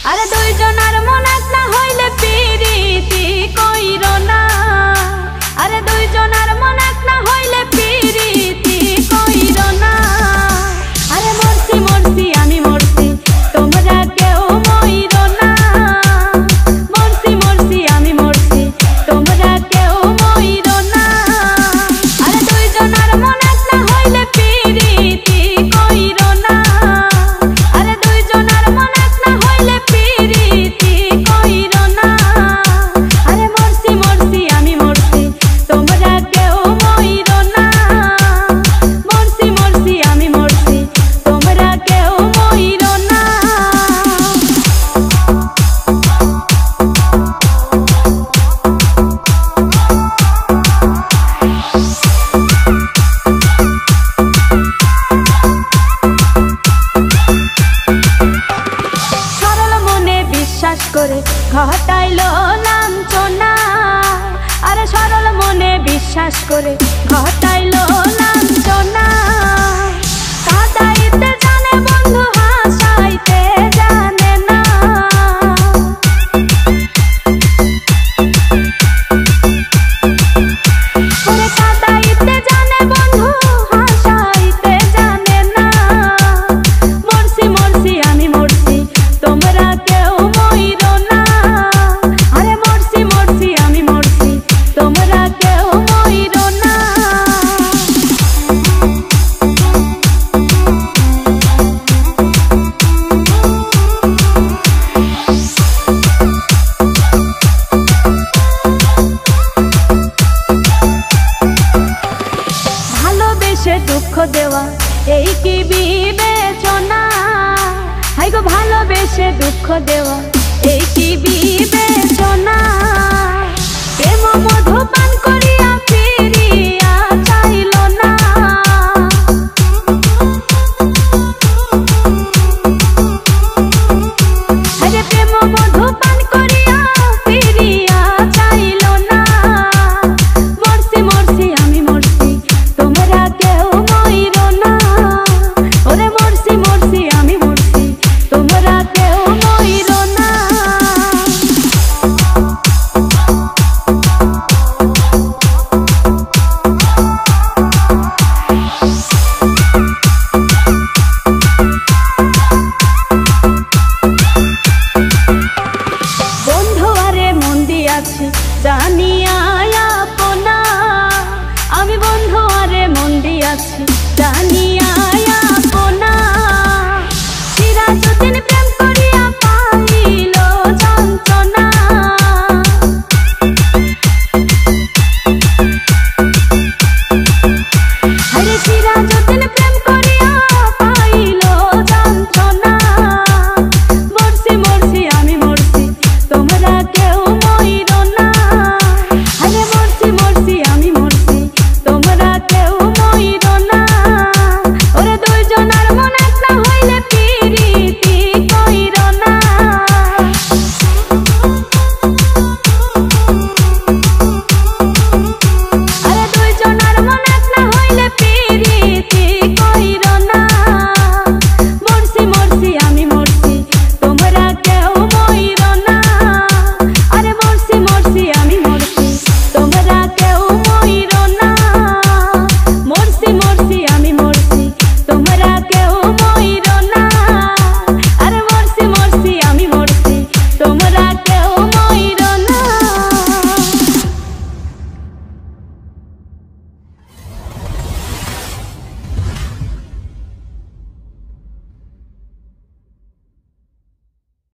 আরে দুইজনার মন এক না হইলে পিরিতি কইরো না। আরে দুইজনার মন এক না হইলে পিরিতি কইরো না। আরে মরছি মরছি আমি মরছি তোমরা কেউ মইরো না। মরছি মরছি আমি মরছি তোমরা কেউ মইরো না। আরে দুইজনার মন এক না হইলে পিরিতি কইরো না। আরে দুইজনার মন এক না হইলে পিরিতি কইরো না। আরে মরছি মরছি আমি মরছি তোমরা কেউ মইরো না। মরছি মরছি আমি মরছি তোমরা কেউ মইরো না। সরল মনে বিশ্বাস করে ঘটাইলো লাঞ্ছনা। আরে সরল মনে বিশ্বাস করে ঘটাইলো লাঞ্ছনা। কাঁদাইতে জানে বন্ধু হাসাইতে জানে না। ওরে কাঁদাইতে জানে বন্ধু হাসাইতে জানে না। মরছি মরছি আমি মরছি তোমরা কেউ মইরো না। আরে মরছি মরছি আমি মরছি তোমরা কেউ মইরো না। ভালোবেসে দুঃখ দেওয়া এই কি বিবেচনা। হাই গো ভালোবেসে দুঃখ দেওয়া এই কি বিবেচনা। প্রেম মধু পান করি